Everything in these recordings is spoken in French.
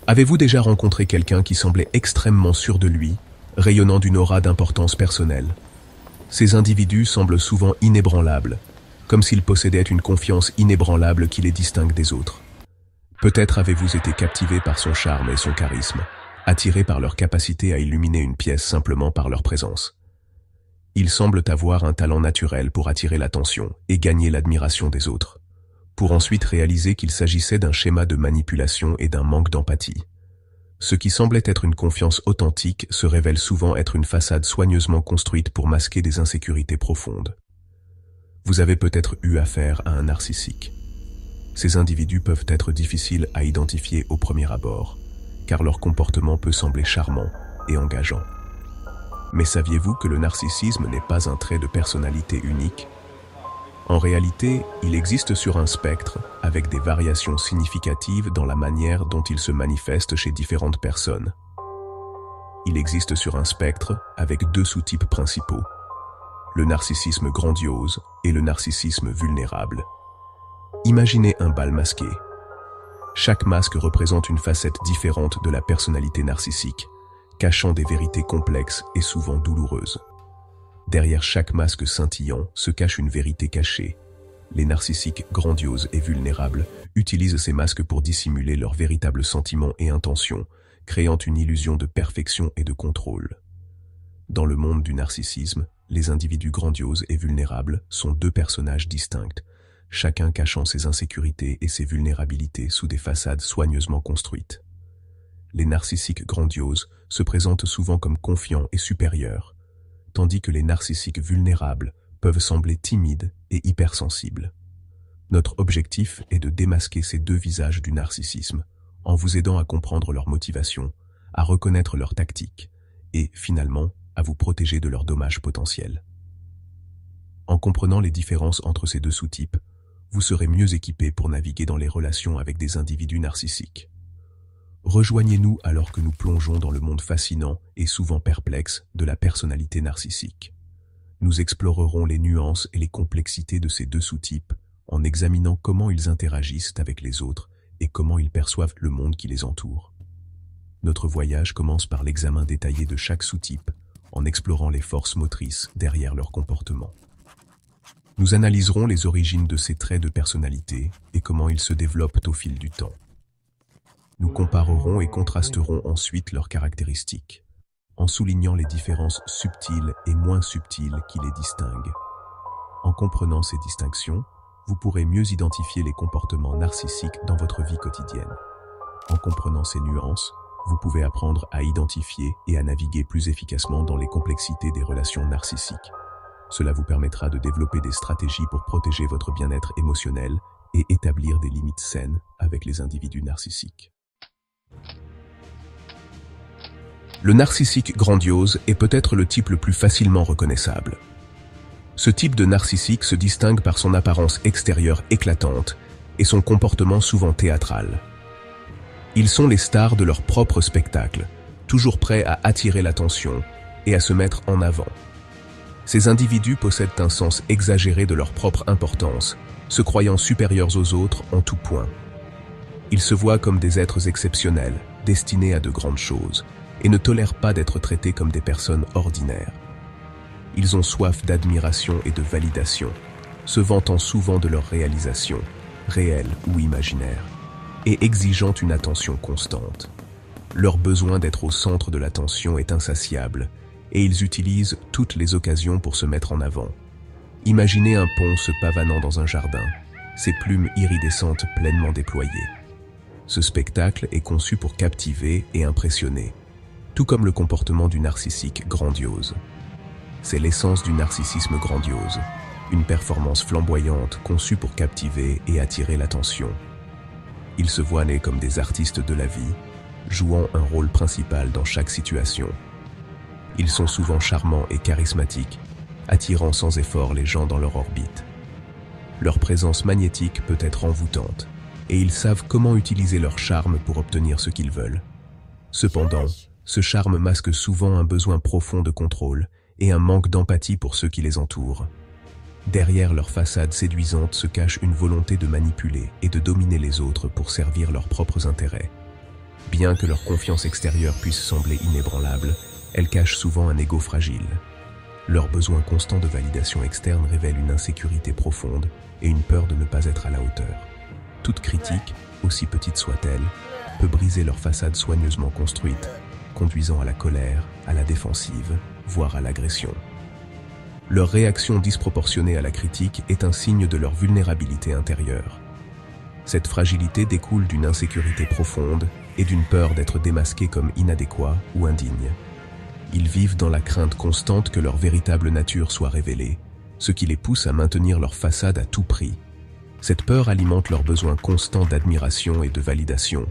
Avez-vous déjà rencontré quelqu'un qui semblait extrêmement sûr de lui, rayonnant d'une aura d'importance personnelle? Ces individus semblent souvent inébranlables, comme s'ils possédaient une confiance inébranlable qui les distingue des autres. Peut-être avez-vous été captivé par son charme et son charisme, attiré par leur capacité à illuminer une pièce simplement par leur présence. Ils semblent avoir un talent naturel pour attirer l'attention et gagner l'admiration des autres, pour ensuite réaliser qu'il s'agissait d'un schéma de manipulation et d'un manque d'empathie. Ce qui semblait être une confiance authentique se révèle souvent être une façade soigneusement construite pour masquer des insécurités profondes. Vous avez peut-être eu affaire à un narcissique. Ces individus peuvent être difficiles à identifier au premier abord, car leur comportement peut sembler charmant et engageant. Mais saviez-vous que le narcissisme n'est pas un trait de personnalité unique? En réalité, il existe sur un spectre, avec des variations significatives dans la manière dont il se manifeste chez différentes personnes. Il existe sur un spectre avec deux sous-types principaux, le narcissisme grandiose et le narcissisme vulnérable. Imaginez un bal masqué. Chaque masque représente une facette différente de la personnalité narcissique, cachant des vérités complexes et souvent douloureuses. Derrière chaque masque scintillant se cache une vérité cachée. Les narcissiques grandioses et vulnérables utilisent ces masques pour dissimuler leurs véritables sentiments et intentions, créant une illusion de perfection et de contrôle. Dans le monde du narcissisme, les individus grandioses et vulnérables sont deux personnages distincts, chacun cachant ses insécurités et ses vulnérabilités sous des façades soigneusement construites. Les narcissiques grandioses se présentent souvent comme confiants et supérieurs, tandis que les narcissiques vulnérables peuvent sembler timides et hypersensibles. Notre objectif est de démasquer ces deux visages du narcissisme, en vous aidant à comprendre leurs motivations, à reconnaître leurs tactiques et, finalement, à vous protéger de leurs dommages potentiels. En comprenant les différences entre ces deux sous-types, vous serez mieux équipé pour naviguer dans les relations avec des individus narcissiques. Rejoignez-nous alors que nous plongeons dans le monde fascinant et souvent perplexe de la personnalité narcissique. Nous explorerons les nuances et les complexités de ces deux sous-types en examinant comment ils interagissent avec les autres et comment ils perçoivent le monde qui les entoure. Notre voyage commence par l'examen détaillé de chaque sous-type en explorant les forces motrices derrière leur comportement. Nous analyserons les origines de ces traits de personnalité et comment ils se développent au fil du temps. Nous comparerons et contrasterons ensuite leurs caractéristiques, en soulignant les différences subtiles et moins subtiles qui les distinguent. En comprenant ces distinctions, vous pourrez mieux identifier les comportements narcissiques dans votre vie quotidienne. En comprenant ces nuances, vous pouvez apprendre à identifier et à naviguer plus efficacement dans les complexités des relations narcissiques. Cela vous permettra de développer des stratégies pour protéger votre bien-être émotionnel et établir des limites saines avec les individus narcissiques. Le narcissique grandiose est peut-être le type le plus facilement reconnaissable. Ce type de narcissique se distingue par son apparence extérieure éclatante et son comportement souvent théâtral. Ils sont les stars de leur propre spectacle, toujours prêts à attirer l'attention et à se mettre en avant. Ces individus possèdent un sens exagéré de leur propre importance, se croyant supérieurs aux autres en tout point. Ils se voient comme des êtres exceptionnels, destinés à de grandes choses, et ne tolèrent pas d'être traités comme des personnes ordinaires. Ils ont soif d'admiration et de validation, se vantant souvent de leurs réalisations, réelles ou imaginaires, et exigeant une attention constante. Leur besoin d'être au centre de l'attention est insatiable, et ils utilisent toutes les occasions pour se mettre en avant. Imaginez un pont se pavanant dans un jardin, ses plumes iridescentes pleinement déployées. Ce spectacle est conçu pour captiver et impressionner, tout comme le comportement du narcissique grandiose. C'est l'essence du narcissisme grandiose, une performance flamboyante conçue pour captiver et attirer l'attention. Ils se voient nés comme des artistes de la vie, jouant un rôle principal dans chaque situation. Ils sont souvent charmants et charismatiques, attirant sans effort les gens dans leur orbite. Leur présence magnétique peut être envoûtante, et ils savent comment utiliser leur charme pour obtenir ce qu'ils veulent. Cependant, ce charme masque souvent un besoin profond de contrôle et un manque d'empathie pour ceux qui les entourent. Derrière leur façade séduisante se cache une volonté de manipuler et de dominer les autres pour servir leurs propres intérêts. Bien que leur confiance extérieure puisse sembler inébranlable, elle cache souvent un ego fragile. Leur besoin constant de validation externe révèle une insécurité profonde et une peur de ne pas être à la hauteur. Toute critique, aussi petite soit-elle, peut briser leur façade soigneusement construite, conduisant à la colère, à la défensive, voire à l'agression. Leur réaction disproportionnée à la critique est un signe de leur vulnérabilité intérieure. Cette fragilité découle d'une insécurité profonde et d'une peur d'être démasqués comme inadéquats ou indignes. Ils vivent dans la crainte constante que leur véritable nature soit révélée, ce qui les pousse à maintenir leur façade à tout prix. Cette peur alimente leur besoin constant d'admiration et de validation,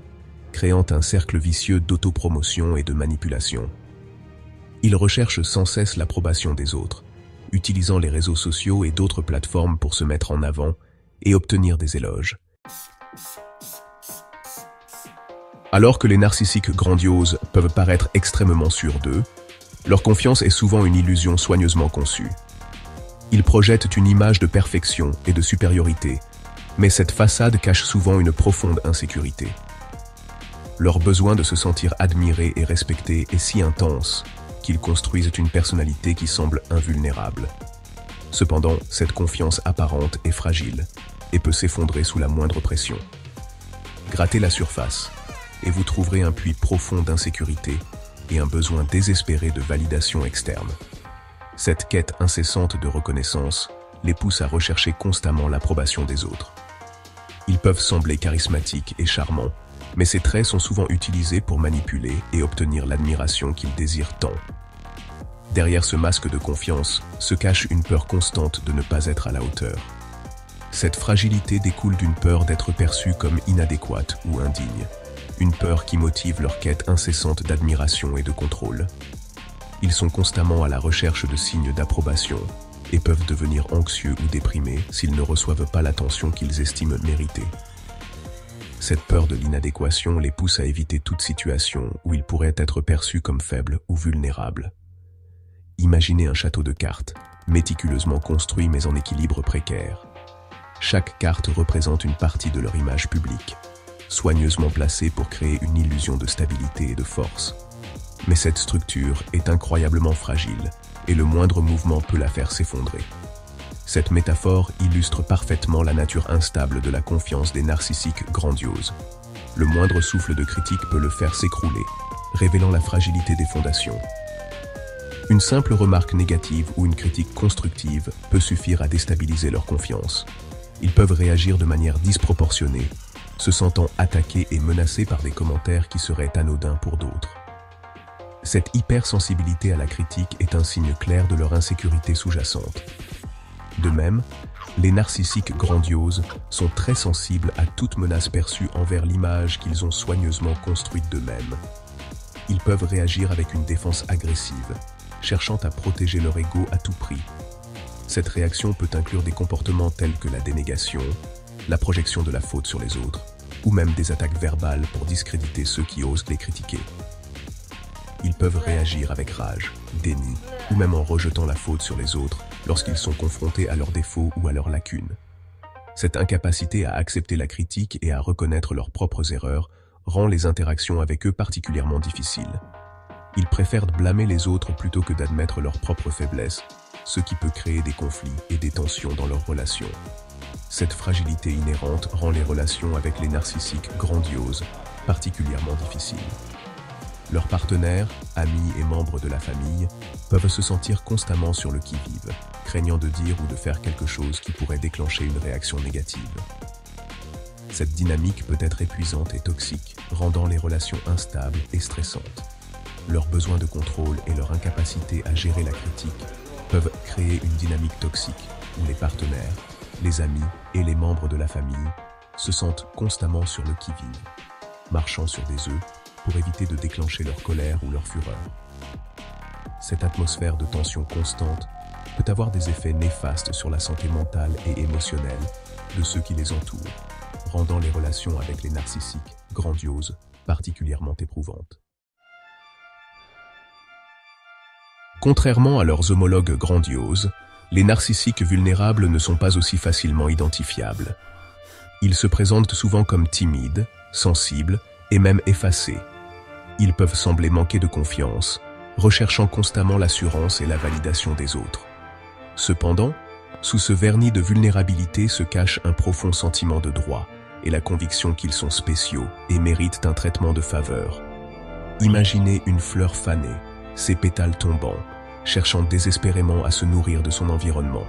créant un cercle vicieux d'autopromotion et de manipulation. Ils recherchent sans cesse l'approbation des autres, utilisant les réseaux sociaux et d'autres plateformes pour se mettre en avant et obtenir des éloges. Alors que les narcissiques grandioses peuvent paraître extrêmement sûrs d'eux, leur confiance est souvent une illusion soigneusement conçue. Ils projettent une image de perfection et de supériorité, mais cette façade cache souvent une profonde insécurité. Leur besoin de se sentir admiré et respecté est si intense qu'ils construisent une personnalité qui semble invulnérable. Cependant, cette confiance apparente est fragile et peut s'effondrer sous la moindre pression. Grattez la surface et vous trouverez un puits profond d'insécurité et un besoin désespéré de validation externe. Cette quête incessante de reconnaissance les pousse à rechercher constamment l'approbation des autres. Ils peuvent sembler charismatiques et charmants, mais ces traits sont souvent utilisés pour manipuler et obtenir l'admiration qu'ils désirent tant. Derrière ce masque de confiance se cache une peur constante de ne pas être à la hauteur. Cette fragilité découle d'une peur d'être perçue comme inadéquate ou indigne, une peur qui motive leur quête incessante d'admiration et de contrôle. Ils sont constamment à la recherche de signes d'approbation et peuvent devenir anxieux ou déprimés s'ils ne reçoivent pas l'attention qu'ils estiment mériter. Cette peur de l'inadéquation les pousse à éviter toute situation où ils pourraient être perçus comme faibles ou vulnérables. Imaginez un château de cartes, méticuleusement construit mais en équilibre précaire. Chaque carte représente une partie de leur image publique, soigneusement placée pour créer une illusion de stabilité et de force. Mais cette structure est incroyablement fragile, et le moindre mouvement peut la faire s'effondrer. Cette métaphore illustre parfaitement la nature instable de la confiance des narcissiques grandioses. Le moindre souffle de critique peut le faire s'écrouler, révélant la fragilité des fondations. Une simple remarque négative ou une critique constructive peut suffire à déstabiliser leur confiance. Ils peuvent réagir de manière disproportionnée, se sentant attaqués et menacés par des commentaires qui seraient anodins pour d'autres. Cette hypersensibilité à la critique est un signe clair de leur insécurité sous-jacente. De même, les narcissiques grandioses sont très sensibles à toute menace perçue envers l'image qu'ils ont soigneusement construite d'eux-mêmes. Ils peuvent réagir avec une défense agressive, cherchant à protéger leur ego à tout prix. Cette réaction peut inclure des comportements tels que la dénégation, la projection de la faute sur les autres, ou même des attaques verbales pour discréditer ceux qui osent les critiquer. Ils peuvent réagir avec rage, déni, ou même en rejetant la faute sur les autres lorsqu'ils sont confrontés à leurs défauts ou à leurs lacunes. Cette incapacité à accepter la critique et à reconnaître leurs propres erreurs rend les interactions avec eux particulièrement difficiles. Ils préfèrent blâmer les autres plutôt que d'admettre leurs propres faiblesses, ce qui peut créer des conflits et des tensions dans leurs relations. Cette fragilité inhérente rend les relations avec les narcissiques grandioses particulièrement difficiles. Leurs partenaires, amis et membres de la famille peuvent se sentir constamment sur le qui-vive, craignant de dire ou de faire quelque chose qui pourrait déclencher une réaction négative. Cette dynamique peut être épuisante et toxique, rendant les relations instables et stressantes. Leurs besoins de contrôle et leur incapacité à gérer la critique peuvent créer une dynamique toxique où les partenaires, les amis et les membres de la famille se sentent constamment sur le qui-vive, marchant sur des œufs pour éviter de déclencher leur colère ou leur fureur. Cette atmosphère de tension constante peut avoir des effets néfastes sur la santé mentale et émotionnelle de ceux qui les entourent, rendant les relations avec les narcissiques grandioses particulièrement éprouvantes. Contrairement à leurs homologues grandioses, les narcissiques vulnérables ne sont pas aussi facilement identifiables. Ils se présentent souvent comme timides, sensibles et même effacés. Ils peuvent sembler manquer de confiance, recherchant constamment l'assurance et la validation des autres. Cependant, sous ce vernis de vulnérabilité se cache un profond sentiment de droit et la conviction qu'ils sont spéciaux et méritent un traitement de faveur. Imaginez une fleur fanée, ses pétales tombants, cherchant désespérément à se nourrir de son environnement.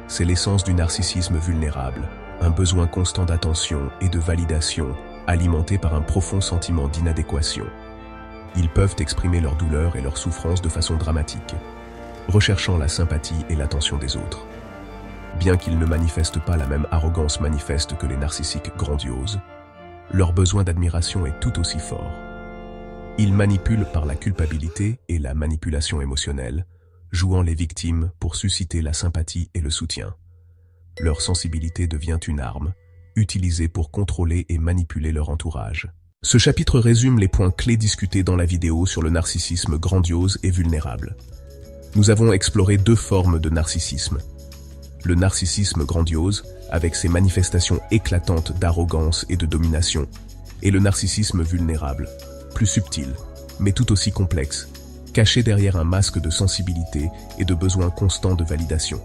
C'est l'essence du narcissisme vulnérable, un besoin constant d'attention et de validation, alimenté par un profond sentiment d'inadéquation. Ils peuvent exprimer leur douleur et leur souffrance de façon dramatique, recherchant la sympathie et l'attention des autres. Bien qu'ils ne manifestent pas la même arrogance manifeste que les narcissiques grandioses, leur besoin d'admiration est tout aussi fort. Ils manipulent par la culpabilité et la manipulation émotionnelle, jouant les victimes pour susciter la sympathie et le soutien. Leur sensibilité devient une arme, utilisée pour contrôler et manipuler leur entourage. Ce chapitre résume les points clés discutés dans la vidéo sur le narcissisme grandiose et vulnérable. Nous avons exploré deux formes de narcissisme. Le narcissisme grandiose, avec ses manifestations éclatantes d'arrogance et de domination, et le narcissisme vulnérable, plus subtil, mais tout aussi complexe, caché derrière un masque de sensibilité et de besoin constant de validation.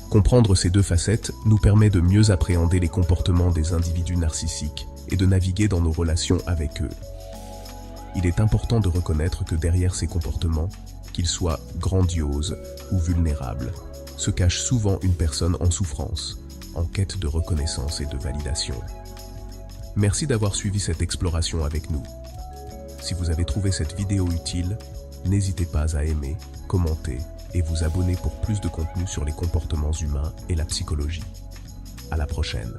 Comprendre ces deux facettes nous permet de mieux appréhender les comportements des individus narcissiques et de naviguer dans nos relations avec eux. Il est important de reconnaître que derrière ces comportements, qu'ils soient grandioses ou vulnérables, se cache souvent une personne en souffrance, en quête de reconnaissance et de validation. Merci d'avoir suivi cette exploration avec nous. Si vous avez trouvé cette vidéo utile, n'hésitez pas à aimer, commenter et vous abonner pour plus de contenu sur les comportements humains et la psychologie. À la prochaine.